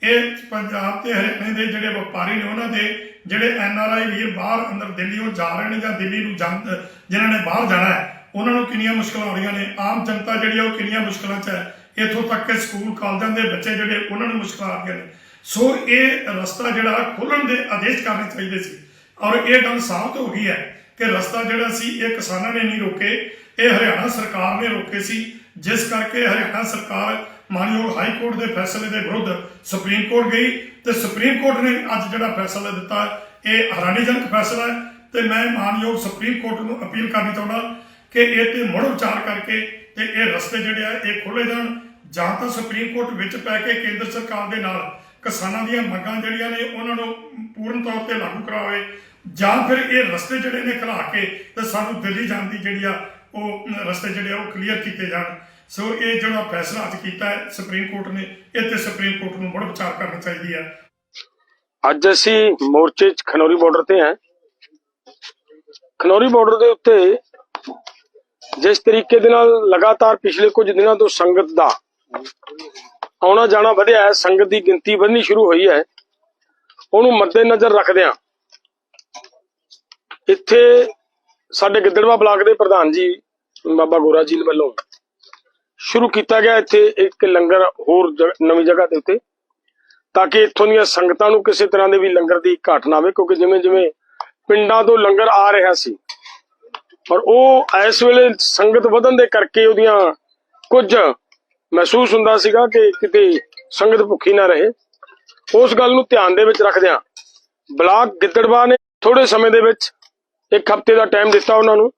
ਇਹ ਪੰਜਾਬ ਤੇ ਹਰਿਆਣੇ ਦੇ ਜਿਹੜੇ ਵਪਾਰੀ ਨੇ, ਉਹਨਾਂ ਦੇ ਜਿਹੜੇ NRI ਵੀਰ ਬਾਹਰ ਅੰਦਰ ਦਿੱਲੀੋਂ ਜਾ ਰਹੇ ਨੇ ਜਾਂ ਦਿੱਲੀ ਨੂੰ ਜਿਨ੍ਹਾਂ ਨੇ ਬਾਹਰ ਜਾਣਾ ਹੈ, ਉਹਨਾਂ ਨੂੰ ਕਿੰਨੀਆਂ ਮੁਸ਼ਕਲਾਂ ਆ ਰਹੀਆਂ ਨੇ। ਆਮ ਜਨਤਾ ਜਿਹੜੀ ਆ ਉਹ ਕਿੰਨੀਆਂ ਮੁਸ਼ਕਲਾਂ 'ਚ ਹੈ। ਇੱਥੋਂ ਤੱਕ ਕਿ ਸਕੂਲ ਕਾਲਜਾਂ ਦੇ ਬੱਚੇ ਜਿਹੜੇ ਉਹਨਾਂ ਨੂੰ ਮੁਸ਼ਕਲਾਂ ਆ ਰਹੀਆਂ ਨੇ। ਸੋ ਇਹ ਰਸਤਾ ਜਿਹੜਾ ਖੋਲ੍ਹਣ ਦੇ ਆਦੇਸ਼ ਕਰਨੇ ਚਾਹੀਦੇ ਸੀ, ਔਰ ਇਹ ਗੱਲ ਸਾਬਤ ਹੋ ਗਈ ਹੈ ਕਿ ਰਸਤਾ ਜਿਹੜਾ ਸੀ ਇਹ ਕਿਸਾਨਾਂ ਨੇ ਨਹੀਂ ਰੋਕੇ, ਇਹ ਹਰਿਆਣਾ ਸਰਕਾਰ ਨੇ ਰੋਕੇ ਸੀ, ਜਿਸ ਕਰਕੇ ਹਰਿਆਣਾ ਸਰਕਾਰ ਮਾਨਯੋਗ ਹਾਈ ਕੋਰਟ ਦੇ ਫੈਸਲੇ ਦੇ ਵਿਰੁੱਧ ਸੁਪਰੀਮ ਕੋਰਟ ਗਈ ਤੇ ਸੁਪਰੀਮ ਕੋਰਟ ਨੇ ਅੱਜ ਜਿਹੜਾ ਫੈਸਲਾ ਦਿੱਤਾ ਇਹ ਹੈਰਾਨੀਜਨਕ ਫੈਸਲਾ ਹੈ। ਤੇ ਮੈਂ ਮਾਨਯੋਗ ਸੁਪਰੀਮ ਕੋਰਟ ਨੂੰ ਅਪੀਲ ਕਰਨੀ ਚਾਹੁੰਦਾ ਕਿ ਇਹ ਤੇ ਮੁੜ ਵਿਚਾਰ ਕਰਕੇ ਤੇ ਇਹ ਰਸਤੇ ਜਿਹੜੇ ਆ ਇਹ ਖੋਲ੍ਹੇ ਜਾਣ, ਜਾਂ ਤਾਂ ਸੁਪਰੀਮ ਕੋਰਟ ਵਿੱਚ ਪੈ ਕੇ ਕੇਂਦਰ ਸਰਕਾਰ ਦੇ ਨਾਲ ਕਿਸਾਨਾਂ ਦੀਆਂ ਮੰਗਾਂ ਜਿਹੜੀਆਂ ਨੇ ਉਹਨਾਂ ਨੂੰ ਪੂਰਨ ਤੌਰ ਤੇ ਲਾਗੂ ਕਰਾਵੇ, ਜਾਂ ਫਿਰ ਇਹ ਰਸਤੇ ਜਿਹੜੇ ਨੇ ਖੁਲਾ ਕੇ ਤੇ ਸਾਨੂੰ ਦਿੱਲੀ ਜਾਣ ਦੀ ਜਿਹੜੀ ਆ ਉਹ ਰਸਤੇ ਜਿਹੜੇ ਆ ਉਹ ਕਲੀਅਰ ਕੀਤੇ ਜਾਣ। ਸੋ ਇਹ ਜਿਹੜਾ ਫੈਸਲਾ ਅੱਜ ਕੀਤਾ ਹੈ ਸੁਪਰੀਮ ਕੋਰਟ ਨੇ, ਇਹ ਤੇ ਸੁਪਰੀਮ ਕੋਰਟ ਨੂੰ ਮੁੜ ਵਿਚਾਰ ਕਰਨੀ ਚਾਹੀਦੀ ਹੈ। ਅੱਜ ਅਸੀਂ ਮੋਰਚੇ 'ਚ ਖਨੌਰੀ ਬਾਰਡਰ ਤੇ ਹਾਂ। ਖਨੌਰੀ ਬਾਰਡਰ ਦੇ ਉੱਤੇ ਜਿਸ ਤਰੀਕੇ ਦੇ ਨਾਲ ਲਗਾਤਾਰ ਪਿਛਲੇ ਕੁਝ ਦਿਨਾਂ ਤੋਂ ਸੰਗਤ ਦਾ ਆਉਣਾ ਜਾਣਾ ਵਧਿਆ ਹੈ, ਸੰਗਤ ਦੀ ਗਿਣਤੀ ਵਧਣੀ ਸ਼ੁਰੂ ਹੋਈ ਹੈ, ਉਹਨੂੰ ਮੱਦੇਨਜ਼ਰ ਰੱਖਦਿਆਂ ਇੱਥੇ ਸਾਡੇ ਗਿੱਦੜਵਾ ਬਲਾਕ ਦੇ ਪ੍ਰਧਾਨ ਜੀ ਬਾਬਾ ਗੋਰਾ ਜੀ ਵੱਲੋਂ ਸ਼ੁਰੂ ਕੀਤਾ ਗਿਆ ਇੱਥੇ ਇੱਕ ਲੰਗਰ ਹੋਰ ਨਵੀਂ ਜਗ੍ਹਾ ਦੇ ਉੱਤੇ, ਤਾਂ ਕਿ ਇੱਥੋਂ ਦੀਆਂ ਸੰਗਤਾਂ ਨੂੰ ਕਿਸੇ ਤਰ੍ਹਾਂ ਦੇ ਵੀ ਲੰਗਰ ਦੀ ਘਾਟ ਨਾ ਆਵੇ। ਕਿਉਂਕਿ ਜਿਵੇਂ ਜਿਵੇਂ ਪਿੰਡਾਂ ਤੋਂ ਲੰਗਰ ਆ ਰਿਹਾ ਸੀ, ਪਰ ਉਹ ਇਸ ਵੇਲੇ ਸੰਗਤ ਵਧਣ ਦੇ ਕਰਕੇ ਉਹਦੀਆਂ ਕੁਝ ਮਹਿਸੂਸ ਹੁੰਦਾ ਸੀਗਾ ਕਿ ਕਿਤੇ ਸੰਗਤ ਭੁੱਖੀ ਨਾ ਰਹੇ। ਉਸ ਗੱਲ ਨੂੰ ਧਿਆਨ ਦੇ ਵਿੱਚ ਰੱਖਦਿਆਂ ਬਲਾਕ ਗਿੱਦੜਵਾ ਨੇ ਥੋੜੇ ਸਮੇਂ ਦੇ ਵਿੱਚ 1 ਹਫ਼ਤੇ ਦਾ ਟਾਈਮ ਦਿੱਤਾ ਉਹਨਾਂ ਨੂੰ,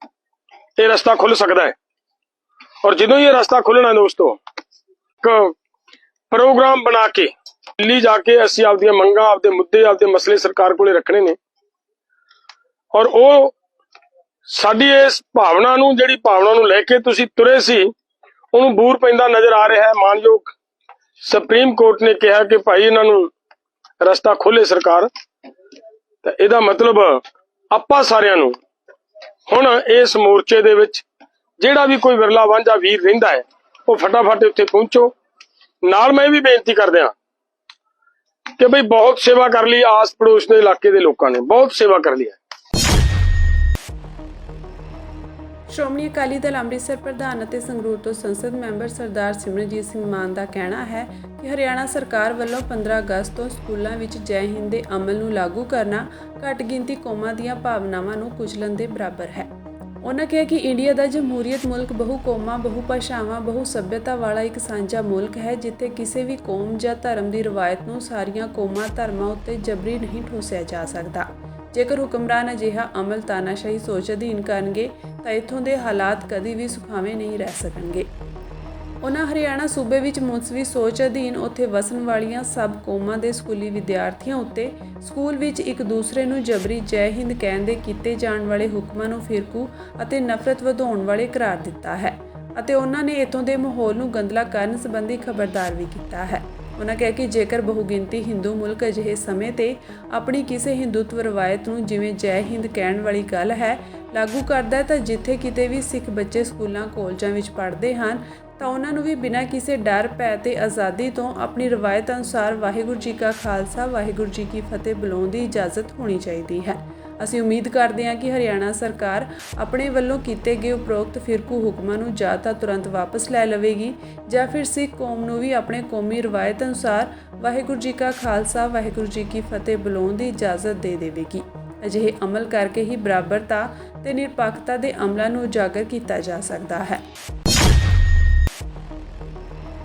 ਇਹ ਰਸਤਾ ਖੁੱਲ ਸਕਦਾ ਹੈ। ਔਰ ਜਦੋਂ ਇਹ ਰਸਤਾ ਖੁੱਲਣਾ ਦੋਸਤੋ, ਇੱਕ ਪ੍ਰੋਗਰਾਮ ਬਣਾ ਕੇ ਦਿੱਲੀ ਜਾ ਕੇ ਅਸੀਂ ਆਪਦੀਆਂ ਮੰਗਾਂ, ਆਪਦੇ ਮੁੱਦੇ, ਆਪਦੇ ਮਸਲੇ ਸਰਕਾਰ ਕੋਲੇ ਰੱਖਣੇ ਨੇ। ਔਰ ਉਹ ਸਾਡੀ ਇਸ ਭਾਵਨਾ ਨੂੰ, ਜਿਹੜੀ ਭਾਵਨਾ ਨੂੰ ਲੈ ਕੇ ਤੁਸੀਂ ਤੁਰੇ ਸੀ, ਉਹਨੂੰ ਬੂਰ ਪੈਂਦਾ ਨਜ਼ਰ ਆ ਰਿਹਾ ਹੈ। ਮਾਨਯੋਗ ਸੁਪਰੀਮ ਕੋਰਟ ਨੇ ਕਿਹਾ ਕਿ ਭਾਈ ਇਹਨਾਂ ਨੂੰ ਰਸਤਾ ਖੋਲੇ ਸਰਕਾਰ, ਤਾਂ ਇਹਦਾ ਮਤਲਬ ਆਪਾਂ ਸਾਰਿਆਂ ਨੂੰ ਹੁਣ ਇਸ ਮੋਰਚੇ ਦੇ ਵਿੱਚ ਜਿਹੜਾ ਵੀ ਕੋਈ ਵਿਰਲਾ ਵਾਂਝਾ ਵੀਰ ਰਹਿੰਦਾ ਹੈ, ਉਹ ਫਟਾਫਟ ਉੱਥੇ ਪਹੁੰਚੋ। ਨਾਲ ਮੈਂ ਵੀ ਬੇਨਤੀ ਕਰਦੇ ਹਾਂ ਕਿ ਬਈ ਬਹੁਤ ਸੇਵਾ ਕਰ ਲਈ, ਆਸ ਪੜੋਸ ਦੇ ਇਲਾਕੇ ਦੇ ਲੋਕਾਂ ਨੇ ਬਹੁਤ ਸੇਵਾ ਕਰ ਲਈ ਹੈ। ਸ਼੍ਰੋਮਣੀ ਅਕਾਲੀ ਦਲ ਅੰਮ੍ਰਿਤਸਰ ਪ੍ਰਧਾਨ ਅਤੇ ਸੰਗਰੂਰ ਤੋਂ ਸੰਸਦ ਮੈਂਬਰ ਸਰਦਾਰ ਸਿਮਰਨਜੀਤ ਸਿੰਘ ਮਾਨ ਦਾ ਕਹਿਣਾ ਹੈ ਕਿ ਹਰਿਆਣਾ ਸਰਕਾਰ ਵੱਲੋਂ 15 ਅਗਸਤ ਤੋਂ ਸਕੂਲਾਂ ਵਿੱਚ ਜੈ ਹਿੰਦ ਦੇ ਅਮਲ ਨੂੰ ਲਾਗੂ ਕਰਨਾ ਘੱਟ ਗਿਣਤੀ ਕੌਮਾਂ ਦੀਆਂ ਭਾਵਨਾਵਾਂ ਨੂੰ ਕੁਚਲਣ ਦੇ ਬਰਾਬਰ ਹੈ। ਉਹਨਾਂ ਕਿਹਾ ਕਿ ਇੰਡੀਆ ਦਾ ਜਮਹੂਰੀਅਤ ਮੁਲਕ ਬਹੁ ਕੌਮਾਂ, ਬਹੁ ਭਾਸ਼ਾਵਾਂ, ਬਹੁ ਸੱਭਿਅਤਾ ਵਾਲਾ ਇੱਕ ਸਾਂਝਾ ਮੁਲਕ ਹੈ, ਜਿੱਥੇ ਕਿਸੇ ਵੀ ਕੌਮ ਜਾਂ ਧਰਮ ਦੀ ਰਵਾਇਤ ਨੂੰ ਸਾਰੀਆਂ ਕੌਮਾਂ ਧਰਮਾਂ ਉੱਤੇ ਜਬਰੀ ਨਹੀਂ ਠੋਸਿਆ ਜਾ ਸਕਦਾ। ਜੇਕਰ ਹੁਕਮਰਾਨ ਅਜਿਹਾ ਅਮਲ ਤਾਨਾਸ਼ਾਹੀ ਸੋਚ ਅਧੀਨ ਕਰਨਗੇ ਤਾਂ ਇੱਥੋਂ ਦੇ ਹਾਲਾਤ ਕਦੀ ਵੀ ਸੁਖਾਵੇਂ ਨਹੀਂ ਰਹਿ ਸਕਣਗੇ। ਉਹਨਾਂ ਹਰਿਆਣਾ ਸੂਬੇ ਵਿੱਚ ਮੁਨਸਵੀ ਸੋਚ ਅਧੀਨ ਉੱਥੇ ਵਸਣ ਵਾਲੀਆਂ ਸਭ ਕੌਮਾਂ ਦੇ ਸਕੂਲੀ ਵਿਦਿਆਰਥੀਆਂ ਉੱਤੇ ਸਕੂਲ ਵਿੱਚ ਇੱਕ ਦੂਸਰੇ ਨੂੰ ਜਬਰੀ ਜੈ ਹਿੰਦ ਕਹਿਣ ਦੇ ਕੀਤੇ ਜਾਣ ਵਾਲੇ ਹੁਕਮਾਂ ਨੂੰ ਫਿਰਕੂ ਅਤੇ ਨਫ਼ਰਤ ਵਧਾਉਣ ਵਾਲੇ ਕਰਾਰ ਦਿੱਤਾ ਹੈ ਅਤੇ ਉਹਨਾਂ ਨੇ ਇੱਥੋਂ ਦੇ ਮਾਹੌਲ ਨੂੰ ਗੰਦਲਾ ਕਰਨ ਸੰਬੰਧੀ ਖਬਰਦਾਰ ਵੀ ਕੀਤਾ ਹੈ। ਉਹਨਾਂ ਕਿਹਾ ਕਿ ਜੇਕਰ ਬਹੁਗਿਣਤੀ ਹਿੰਦੂ ਮੁਲਕ ਅਜਿਹੇ ਸਮੇਂ ਤੇ ਆਪਣੀ ਕਿਸੇ ਹਿੰਦੂਤਵ ਰਵਾਇਤ ਨੂੰ, ਜਿਵੇਂ ਜੈ ਹਿੰਦ ਕਹਿਣ ਵਾਲੀ ਗੱਲ ਹੈ, ਲਾਗੂ ਕਰਦਾ ਹੈ, ਤਾਂ ਜਿੱਥੇ ਕਿਤੇ ਵੀ ਸਿੱਖ ਬੱਚੇ ਸਕੂਲਾਂ ਕਾਲਜਾਂ ਵਿੱਚ ਪੜ੍ਹਦੇ ਹਨ ਤਾਂ ਉਹਨਾਂ ਨੂੰ ਵੀ ਬਿਨਾਂ ਕਿਸੇ ਡਰ ਭੈ ਤੇ ਆਜ਼ਾਦੀ ਤੋਂ ਆਪਣੀ ਰਵਾਇਤ ਅਨੁਸਾਰ ਵਾਹਿਗੁਰੂ ਜੀ ਕਾ ਖਾਲਸਾ ਵਾਹਿਗੁਰੂ ਜੀ ਕੀ ਫਤਿਹ ਬੁਲਾਉਣ ਦੀ ਇਜਾਜ਼ਤ ਹੋਣੀ ਚਾਹੀਦੀ ਹੈ। ਅਸੀਂ ਉਮੀਦ ਕਰਦੇ ਹਾਂ ਕਿ ਹਰਿਆਣਾ ਸਰਕਾਰ ਆਪਣੇ ਵੱਲੋਂ ਕੀਤੇ ਗਏ ਉਪਰੋਕਤ ਫਿਰਕੂ ਹੁਕਮਾਂ ਨੂੰ ਜਾਂ ਤਾਂ ਤੁਰੰਤ ਵਾਪਸ ਲੈ ਲਵੇਗੀ ਜਾਂ ਫਿਰ ਸਿੱਖ ਕੌਮ ਨੂੰ ਵੀ ਆਪਣੇ ਕੌਮੀ ਰਵਾਇਤ ਅਨੁਸਾਰ ਵਾਹਿਗੁਰੂ ਜੀ ਕਾ ਖਾਲਸਾ ਵਾਹਿਗੁਰੂ ਜੀ ਕੀ ਫਤਿਹ ਬੁਲਾਉਣ ਦੀ ਇਜਾਜ਼ਤ ਦੇ ਦੇਵੇਗੀ। ਅਜਿਹੇ ਅਮਲ ਕਰਕੇ ਹੀ ਬਰਾਬਰਤਾ ਤੇ ਨਿਰਪੱਖਤਾ ਦੇ ਅਮਲਾਂ ਨੂੰ ਉਜਾਗਰ ਕੀਤਾ ਜਾ ਸਕਦਾ ਹੈ।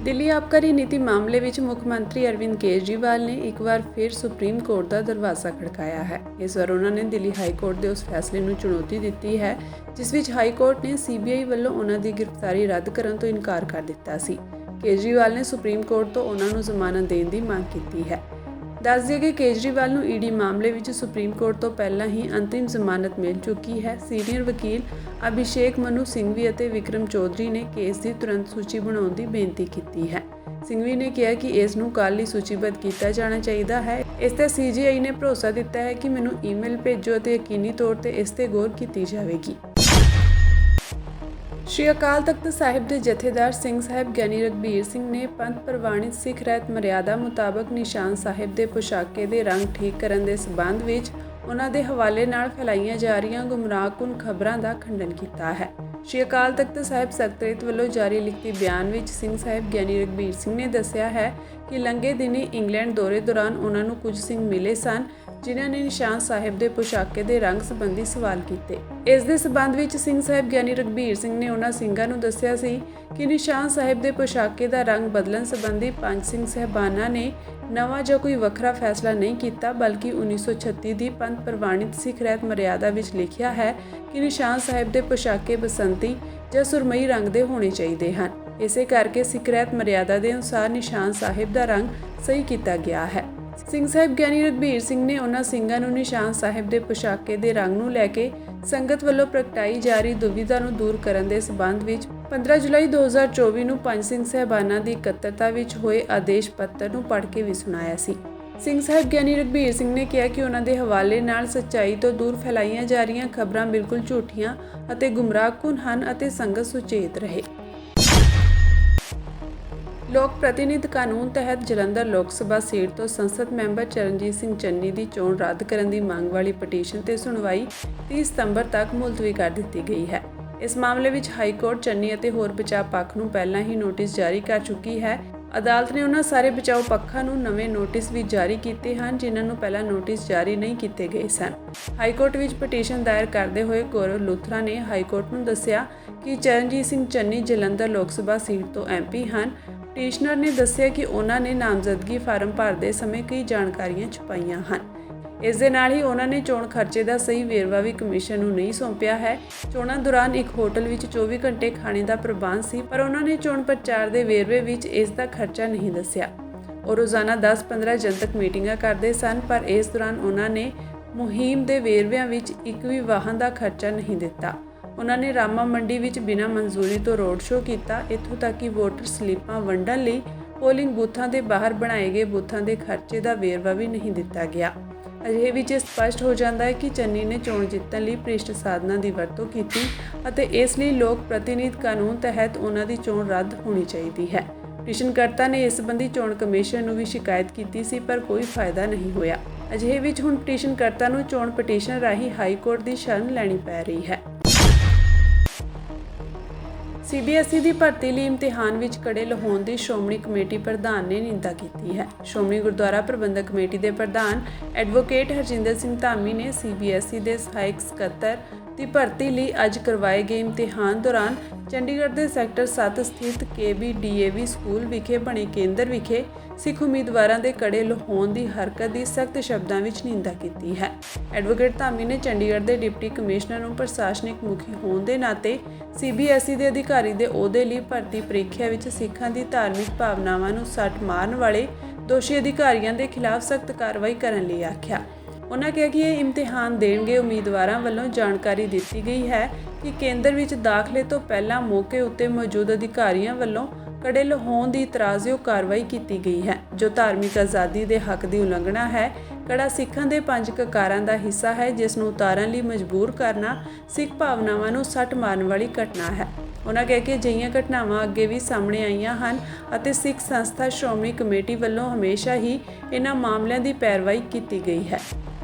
ਦਿੱਲੀ ਆਬਕਾਰੀ ਨੀਤੀ ਮਾਮਲੇ ਵਿੱਚ ਮੁੱਖ ਮੰਤਰੀ ਅਰਵਿੰਦ ਕੇਜਰੀਵਾਲ ਨੇ ਇੱਕ ਵਾਰ ਫਿਰ ਸੁਪਰੀਮ ਕੋਰਟ ਦਾ ਦਰਵਾਜ਼ਾ ਖੜਕਾਇਆ ਹੈ। ਇਸ ਵਾਰ ਉਹਨਾਂ ਨੇ ਦਿੱਲੀ ਹਾਈ ਕੋਰਟ ਦੇ ਉਸ ਫੈਸਲੇ ਨੂੰ ਚੁਣੌਤੀ ਦਿੱਤੀ ਹੈ ਜਿਸ ਵਿੱਚ ਹਾਈ ਕੋਰਟ ਨੇ CBI ਵੱਲੋਂ ਉਹਨਾਂ ਦੀ ਗ੍ਰਿਫਤਾਰੀ ਰੱਦ ਕਰਨ ਤੋਂ ਇਨਕਾਰ ਕਰ ਦਿੱਤਾ ਸੀ। ਕੇਜਰੀਵਾਲ ਨੇ ਸੁਪਰੀਮ ਕੋਰਟ ਤੋਂ ਉਹਨਾਂ ਨੂੰ ਜ਼ਮਾਨਤ ਦੇਣ ਦੀ ਮੰਗ ਕੀਤੀ ਹੈ। ਦੱਸ ਦਈਏ ਕਿ ਕੇਜਰੀਵਾਲ ਨੂੰ ED ਮਾਮਲੇ ਵਿੱਚ ਸੁਪਰੀਮ ਕੋਰਟ ਤੋਂ ਪਹਿਲਾਂ ਹੀ ਅੰਤਰਿਮ ਜ਼ਮਾਨਤ ਮਿਲ ਚੁੱਕੀ ਹੈ। ਸੀਨੀਅਰ ਵਕੀਲ ਅਭਿਸ਼ੇਕ ਮਨੂ ਸਿੰਘਵੀ ਅਤੇ ਵਿਕਰਮ ਚੌਧਰੀ ਨੇ ਕੇਸ ਦੀ ਤੁਰੰਤ ਸੂਚੀ ਬਣਾਉਣ ਦੀ ਬੇਨਤੀ ਕੀਤੀ ਹੈ। ਸਿੰਘਵੀ ਨੇ ਕਿਹਾ ਕਿ ਇਸ ਨੂੰ ਕੱਲ੍ਹ ਹੀ ਸੂਚੀਬੱਧ ਕੀਤਾ ਜਾਣਾ ਚਾਹੀਦਾ ਹੈ। ਇਸ ਤੇ CJI ਨੇ ਭਰੋਸਾ ਦਿੱਤਾ ਹੈ ਕਿ ਮੈਨੂੰ ਈਮੇਲ ਭੇਜੋ ਅਤੇ ਯਕੀਨੀ ਤੌਰ ਤੇ ਇਸ ਤੇ ਗੌਰ ਕੀਤੀ ਜਾਵੇਗੀ। ਸ਼੍ਰੀ ਅਕਾਲ ਤਖਤ ਸਾਹਿਬ ਦੇ ਜਥੇਦਾਰ ਸਿੰਘ ਸਾਹਿਬ ਗਿਆਨੀ ਰਘਬੀਰ ਸਿੰਘ ਨੇ ਪੰਥ ਪ੍ਰਵਾਨਿਤ ਸਿੱਖ ਰਹਿਤ ਮਰਿਆਦਾ ਮੁਤਾਬਕ ਨਿਸ਼ਾਨ ਸਾਹਿਬ ਦੇ ਪੁਸ਼ਾਕੇ ਦੇ ਰੰਗ ਠੀਕ ਕਰਨ ਦੇ ਸਬੰਧ ਵਿੱਚ ਉਹਨਾਂ ਦੇ ਹਵਾਲੇ ਨਾਲ ਫੈਲਾਈਆਂ ਜਾ ਰਹੀਆਂ ਗੁੰਮਰਾਹਕੁਨ ਖਬਰਾਂ ਦਾ ਖੰਡਨ ਕੀਤਾ ਹੈ। ਸ਼੍ਰੀ ਅਕਾਲ ਤਖਤ ਸਾਹਿਬ ਸਕੱਤਰੇਤ ਵੱਲੋਂ ਜਾਰੀ ਲਿਖਤੀ ਬਿਆਨ ਵਿੱਚ ਸਿੰਘ ਸਾਹਿਬ ਗਿਆਨੀ ਰਘਬੀਰ ਸਿੰਘ ਨੇ ਦੱਸਿਆ ਹੈ ਕਿ ਲੰਘੇ ਦਿਨੀ ਇੰਗਲੈਂਡ ਦੌਰੇ ਦੌਰਾਨ ਉਹਨਾਂ ਨੂੰ ਕੁਝ ਸਿੰਘ ਮਿਲੇ ਸਨ ਜਿਨ੍ਹਾਂ ਨੇ ਨਿਸ਼ਾਨ ਸਾਹਿਬ ਦੇ ਪੁਸ਼ਾਕੇ ਦੇ ਰੰਗ ਸੰਬੰਧੀ ਸਵਾਲ ਕੀਤੇ। ਇਸ ਦੇ ਸਬੰਧ ਵਿੱਚ ਸਿੰਘ ਸਾਹਿਬ ਗਿਆਨੀ ਰਘਬੀਰ ਸਿੰਘ ਨੇ ਉਹਨਾਂ ਸਿੰਘਾਂ ਨੂੰ ਦੱਸਿਆ ਸੀ ਕਿ ਨਿਸ਼ਾਨ ਸਾਹਿਬ ਦੇ ਪੁਸ਼ਾਕੇ ਦਾ ਰੰਗ ਬਦਲਣ ਸੰਬੰਧੀ 5 ਸਿੰਘ ਸਹਿਬਾਨਾਂ ਨੇ ਨਵਾਂ ਜਾਂ ਕੋਈ ਵੱਖਰਾ ਫੈਸਲਾ ਨਹੀਂ ਕੀਤਾ, ਬਲਕਿ 1936 ਦੀ ਪੰਥ ਪ੍ਰਵਾਨਿਤ ਸਿੱਖ ਰਹਿਤ ਮਰਿਆਦਾ ਵਿੱਚ ਲਿਖਿਆ ਹੈ ਕਿ ਨਿਸ਼ਾਨ ਸਾਹਿਬ ਦੇ ਪੁਸ਼ਾਕੇ ਬਸੰਤੀ ਜਾਂ ਸੁਰਮਈ ਰੰਗ ਦੇ ਹੋਣੇ ਚਾਹੀਦੇ ਹਨ। ਇਸੇ ਕਰਕੇ ਸਿੱਖ ਰਹਿਤ ਮਰਿਆਦਾ ਦੇ ਅਨੁਸਾਰ ਨਿਸ਼ਾਨ ਸਾਹਿਬ ਦਾ ਰੰਗ ਸਹੀ ਕੀਤਾ ਗਿਆ ਹੈ। ਸਿੰਘ ਸਾਹਿਬ ਗਿਆਨੀ ਰਘਬੀਰ ਸਿੰਘ ਨੇ ਉਹਨਾਂ ਸਿੰਘਾਂ ਨੂੰ ਨਿਸ਼ਾਨ ਸਾਹਿਬ ਦੇ ਪੁਸ਼ਾਕੇ ਦੇ ਰੰਗ ਨੂੰ ਲੈ ਕੇ ਸੰਗਤ ਵੱਲੋਂ ਪ੍ਰਗਟਾਈ ਜਾ ਰਹੀ ਦੁਵਿਧਾ ਨੂੰ ਦੂਰ ਕਰਨ ਦੇ ਸਬੰਧ ਵਿੱਚ 15 ਜੁਲਾਈ 2024 ਨੂੰ 5 ਸਿੰਘ ਸਹਿਬਾਨਾਂ ਦੀ ਇਕੱਤਰਤਾ ਵਿੱਚ ਹੋਏ ਆਦੇਸ਼ ਪੱਤਰ ਨੂੰ ਪੜ੍ਹ ਕੇ ਵੀ ਸੁਣਾਇਆ ਸੀ। ਸਿੰਘ ਸਾਹਿਬ ਗਿਆਨੀ ਰਘਬੀਰ ਸਿੰਘ ਨੇ ਕਿਹਾ ਕਿ ਉਹਨਾਂ ਦੇ ਹਵਾਲੇ ਨਾਲ ਸੱਚਾਈ ਤੋਂ ਦੂਰ ਫੈਲਾਈਆਂ ਜਾ ਰਹੀਆਂ ਖਬਰਾਂ ਬਿਲਕੁਲ ਝੂਠੀਆਂ ਅਤੇ ਗੁੰਮਰਾਹਕੁਨ ਹਨ ਅਤੇ ਸੰਗਤ ਸੁਚੇਤ ਰਹੇ। ਲੋਕ ਪ੍ਰਤੀਨਿਧ ਕਾਨੂੰਨ ਤਹਿਤ ਜਲੰਧਰ ਲੋਕ ਸਭਾ ਸੀਟ ਤੋਂ ਸੰਸਦ ਮੈਂਬਰ ਚਰਨਜੀਤ ਸਿੰਘ ਚੰਨੀ ਦੀ ਚੋਣ ਰੱਦ ਕਰਨ ਦੀ ਮੰਗ ਵਾਲੀ ਪਟੀਸ਼ਨ ਤੇ ਸੁਣਵਾਈ 30 ਸਤੰਬਰ ਤੱਕ ਮੁਲਤਵੀ ਕਰ ਦਿੱਤੀ ਗਈ ਹੈ। ਇਸ ਮਾਮਲੇ ਵਿੱਚ ਹਾਈ ਕੋਰਟ ਚੰਨੀ ਅਤੇ ਹੋਰ ਬਚਾਅ ਪੱਖ ਨੂੰ ਪਹਿਲਾਂ ਹੀ ਨੋਟਿਸ ਜਾਰੀ ਕਰ ਚੁੱਕੀ ਹੈ। ਅਦਾਲਤ ਨੇ ਉਹਨਾਂ ਸਾਰੇ ਬਚਾਓ ਪੱਖਾਂ ਨੂੰ ਨਵੇਂ ਨੋਟਿਸ ਵੀ ਜਾਰੀ ਕੀਤੇ ਹਨ ਜਿਨ੍ਹਾਂ ਨੂੰ ਪਹਿਲਾਂ ਨੋਟਿਸ ਜਾਰੀ ਨਹੀਂ ਕੀਤੇ ਗਏ ਸਨ। ਹਾਈ ਕੋਰਟ ਵਿੱਚ ਪਟੀਸ਼ਨ ਦਾਇਰ ਕਰਦੇ ਹੋਏ ਗੌਰਵ ਲੂਥਰਾ ਨੇ ਹਾਈ ਕੋਰਟ ਨੂੰ ਦੱਸਿਆ ਕਿ ਚਰਨਜੀਤ ਸਿੰਘ ਚੰਨੀ ਜਲੰਧਰ ਲੋਕ ਸਭਾ ਸੀਟ ਤੋਂ MP ਹਨ। ਪਟੀਸ਼ਨਰ ਨੇ ਦੱਸਿਆ ਕਿ ਉਹਨਾਂ ਨੇ ਨਾਮਜ਼ਦਗੀ ਫਾਰਮ ਭਰਦੇ ਸਮੇਂ ਕਈ ਜਾਣਕਾਰੀਆਂ ਛੁਪਾਈਆਂ ਹਨ। ਇਸ ਦੇ ਨਾਲ ਹੀ ਉਹਨਾਂ ਨੇ ਚੋਣ ਖਰਚੇ ਦਾ ਸਹੀ ਵੇਰਵਾ ਵੀ ਕਮਿਸ਼ਨ ਨੂੰ ਨਹੀਂ ਸੌਂਪਿਆ ਹੈ। ਚੋਣਾਂ ਦੌਰਾਨ ਇੱਕ ਹੋਟਲ ਵਿੱਚ 24 ਘੰਟੇ ਖਾਣੇ ਦਾ ਪ੍ਰਬੰਧ ਸੀ, ਪਰ ਉਹਨਾਂ ਨੇ ਚੋਣ ਪ੍ਰਚਾਰ ਦੇ ਵੇਰਵੇ ਵਿੱਚ ਇਸ ਦਾ ਖਰਚਾ ਨਹੀਂ ਦੱਸਿਆ। ਉਹ ਰੋਜ਼ਾਨਾ 10-15 ਜਨਤਕ ਮੀਟਿੰਗਾਂ ਕਰਦੇ ਸਨ, ਪਰ ਇਸ ਦੌਰਾਨ ਉਹਨਾਂ ਨੇ ਮੁਹਿੰਮ ਦੇ ਵੇਰਵਿਆਂ ਵਿੱਚ ਇੱਕ ਵੀ ਵਾਹਨ ਦਾ ਖਰਚਾ ਨਹੀਂ ਦਿੱਤਾ। ਉਹਨਾਂ ਨੇ ਰਾਮਾ ਮੰਡੀ ਵਿੱਚ ਬਿਨਾਂ ਮਨਜ਼ੂਰੀ ਤੋਂ ਰੋਡ ਸ਼ੋਅ ਕੀਤਾ। ਇੱਥੋਂ ਤੱਕ ਕਿ ਵੋਟਰ ਸਲਿੱਪਾਂ ਵੰਡਣ ਲਈ ਪੋਲਿੰਗ ਬੂਥਾਂ ਦੇ ਬਾਹਰ ਬਣਾਏ ਗਏ ਬੂਥਾਂ ਦੇ ਖਰਚੇ ਦਾ ਵੇਰਵਾ ਵੀ ਨਹੀਂ ਦਿੱਤਾ ਗਿਆ। ਅਜਿਹੇ ਵਿੱਚ ਸਪਸ਼ਟ ਹੋ ਜਾਂਦਾ ਹੈ ਕਿ ਚੰਨੀ ਨੇ ਚੋਣ ਜਿੱਤਣ ਲਈ ਭ੍ਰਿਸ਼ਟ ਸਾਧਨਾਂ ਦੀ ਵਰਤੋਂ ਕੀਤੀ ਅਤੇ ਇਸ ਲਈ ਲੋਕ ਪ੍ਰਤੀਨਿਧ ਕਾਨੂੰਨ ਤਹਿਤ ਉਹਨਾਂ ਦੀ ਚੋਣ ਰੱਦ ਹੋਣੀ ਚਾਹੀਦੀ ਹੈ। ਪਟੀਸ਼ਨਕਰਤਾ ਨੇ ਇਸ ਸੰਬੰਧੀ ਚੋਣ ਕਮਿਸ਼ਨ ਨੂੰ ਵੀ ਸ਼ਿਕਾਇਤ ਕੀਤੀ ਸੀ, ਪਰ ਕੋਈ ਫਾਇਦਾ ਨਹੀਂ ਹੋਇਆ। ਅਜਿਹੇ ਵਿੱਚ ਹੁਣ ਪਟੀਸ਼ਨਕਰਤਾ ਨੂੰ ਚੋਣ ਪਟੀਸ਼ਨ ਰਾਹੀਂ ਹਾਈ ਕੋਰਟ ਦੀ ਸ਼ਰਨ ਲੈਣੀ ਪੈ ਰਹੀ ਹੈ। CBSE ਦੀ ਭਰਤੀ ਲਈ ਇਮਤਿਹਾਨ ਵਿੱਚ ਕੜੇ ਲਾਉਣ ਦੀ ਸ਼੍ਰੋਮਣੀ ਕਮੇਟੀ ਪ੍ਰਧਾਨ ਨੇ ਨਿੰਦਾ ਕੀਤੀ ਹੈ। ਸ਼੍ਰੋਮਣੀ ਗੁਰਦੁਆਰਾ ਪ੍ਰਬੰਧਕ ਕਮੇਟੀ ਦੇ ਪ੍ਰਧਾਨ ਐਡਵੋਕੇਟ ਹਰਜਿੰਦਰ ਸਿੰਘ ਧਾਮੀ ਨੇ CBSE ਦੇ ਸਹਾਇਕ ਸਕੱਤਰ ਦੀ ਭਰਤੀ ਲਈ ਅੱਜ ਕਰਵਾਏ ਗਏ ਇਮਤਿਹਾਨ ਦੌਰਾਨ ਚੰਡੀਗੜ੍ਹ ਦੇ ਸੈਕਟਰ 7 ਸਥਿਤ KBDAV ਸਕੂਲ ਵਿਖੇ ਬਣੇ ਕੇਂਦਰ ਵਿਖੇ ਸਿੱਖ ਉਮੀਦਵਾਰਾਂ ਦੇ ਕੜੇ ਲਾਉਣ ਦੀ ਹਰਕਤ ਦੀ ਸਖਤ ਸ਼ਬਦਾਂ ਵਿੱਚ ਨਿੰਦਾ ਕੀਤੀ ਹੈ। ਐਡਵੋਕੇਟ ਧਾਮੀ ਨੇ ਚੰਡੀਗੜ੍ਹ ਦੇ ਡਿਪਟੀ ਕਮਿਸ਼ਨਰ ਨੂੰ ਪ੍ਰਸ਼ਾਸਨਿਕ ਮੁਖੀ ਹੋਣ ਦੇ ਨਾਤੇ CBSE ਦੇ ਅਧਿਕਾਰੀ ਦੇ ਅਹੁਦੇ ਲਈ ਭਰਤੀ ਪ੍ਰੀਖਿਆ ਵਿੱਚ ਸਿੱਖਾਂ ਦੀ ਧਾਰਮਿਕ ਭਾਵਨਾਵਾਂ ਨੂੰ ਸੱਟ ਮਾਰਨ ਵਾਲੇ ਦੋਸ਼ੀ ਅਧਿਕਾਰੀਆਂ ਦੇ ਖਿਲਾਫ ਸਖਤ ਕਾਰਵਾਈ ਕਰਨ ਲਈ ਆਖਿਆ। ਉਹਨਾਂ ਕਿਹਾ ਕਿ ਇਹ ਇਮਤਿਹਾਨ ਦੇਣਗੇ ਉਮੀਦਵਾਰਾਂ ਵੱਲੋਂ ਜਾਣਕਾਰੀ ਦਿੱਤੀ ਗਈ ਹੈ ਕਿ ਕੇਂਦਰ ਵਿੱਚ ਦਾਖਲੇ ਤੋਂ ਪਹਿਲਾਂ ਮੌਕੇ ਉੱਤੇ ਮੌਜੂਦ ਅਧਿਕਾਰੀਆਂ ਵੱਲੋਂ ਕੜੇ ਲਾਉਣ ਦੀ ਇਤਰਾਜ਼ਯੋਗ ਕਾਰਵਾਈ ਕੀਤੀ ਗਈ ਹੈ, ਜੋ ਧਾਰਮਿਕ ਆਜ਼ਾਦੀ ਦੇ ਹੱਕ ਦੀ ਉਲੰਘਣਾ ਹੈ। ਕੜਾ ਸਿੱਖਾਂ ਦੇ 5 ਕਕਾਰਾਂ ਦਾ ਹਿੱਸਾ ਹੈ, ਜਿਸ ਨੂੰ ਉਤਾਰਨ ਲਈ ਮਜਬੂਰ ਕਰਨਾ ਸਿੱਖ ਭਾਵਨਾਵਾਂ ਨੂੰ ਸੱਟ ਮਾਰਨ ਵਾਲੀ ਘਟਨਾ ਹੈ। ਉਹਨਾਂ ਕਹਿ ਕੇ ਅਜਿਹੀਆਂ ਘਟਨਾਵਾਂ ਅੱਗੇ ਵੀ ਸਾਹਮਣੇ ਆਈਆਂ ਹਨ ਅਤੇ ਸਿੱਖ ਸੰਸਥਾ ਸ਼੍ਰੋਮਣੀ ਕਮੇਟੀ ਵੱਲੋਂ ਹਮੇਸ਼ਾ ਹੀ ਇਹਨਾਂ ਮਾਮਲਿਆਂ ਦੀ ਪੈਰਵਾਈ ਕੀਤੀ ਗਈ ਹੈ।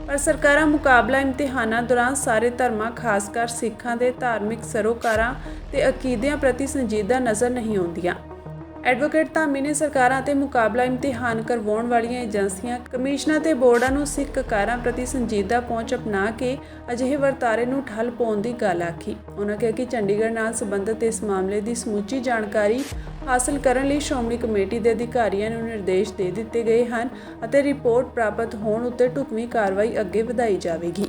ਪਰ ਸਰਕਾਰਾਂ ਮੁਕਾਬਲਾ ਇਮਤਿਹਾਨਾਂ ਦੌਰਾਨ ਸਾਰੇ ਧਰਮਾਂ ਖਾਸ ਕਰ ਸਿੱਖਾਂ ਦੇ ਧਾਰਮਿਕ ਸਰੋਕਾਰਾਂ ਤੇ ਅਕੀਦਿਆਂ ਪ੍ਰਤੀ ਸੰਜੀਦਾ ਨਜ਼ਰ ਨਹੀਂ ਆਉਂਦੀਆਂ। ਐਡਵੋਕੇਟ ਧਾਮੀ ਨੇ ਸਰਕਾਰਾਂ ਅਤੇ ਮੁਕਾਬਲਾ ਇਮਤਿਹਾਨ ਕਰਵਾਉਣ ਵਾਲੀਆਂ ਏਜੰਸੀਆਂ, ਕਮਿਸ਼ਨਾਂ ਤੇ ਬੋਰਡਾਂ ਨੂੰ ਸਿੱਖ ਕਾਰਾਂ ਪ੍ਰਤੀ ਸੰਜੀਦਾ ਪਹੁੰਚ ਅਪਣਾ ਕੇ ਅਜਿਹੇ ਵਰਤਾਰੇ ਨੂੰ ਠੱਲ ਪਾਉਣ ਦੀ ਗੱਲ ਆਖੀ। ਉਹਨਾਂ ਕਿਹਾ ਕਿ ਚੰਡੀਗੜ੍ਹ ਨਾਲ ਸੰਬੰਧਿਤ ਇਸ ਮਾਮਲੇ ਦੀ ਸਮੁੱਚੀ ਜਾਣਕਾਰੀ ਹਾਸਲ ਕਰਨ ਲਈ ਸ਼੍ਰੋਮਣੀ ਕਮੇਟੀ ਦੇ ਅਧਿਕਾਰੀਆਂ ਨੂੰ ਨਿਰਦੇਸ਼ ਦੇ ਦਿੱਤੇ ਗਏ ਹਨ ਅਤੇ ਰਿਪੋਰਟ ਪ੍ਰਾਪਤ ਹੋਣ ਉੱਤੇ ਢੁਕਵੀਂ ਕਾਰਵਾਈ ਅੱਗੇ ਵਧਾਈ ਜਾਵੇਗੀ।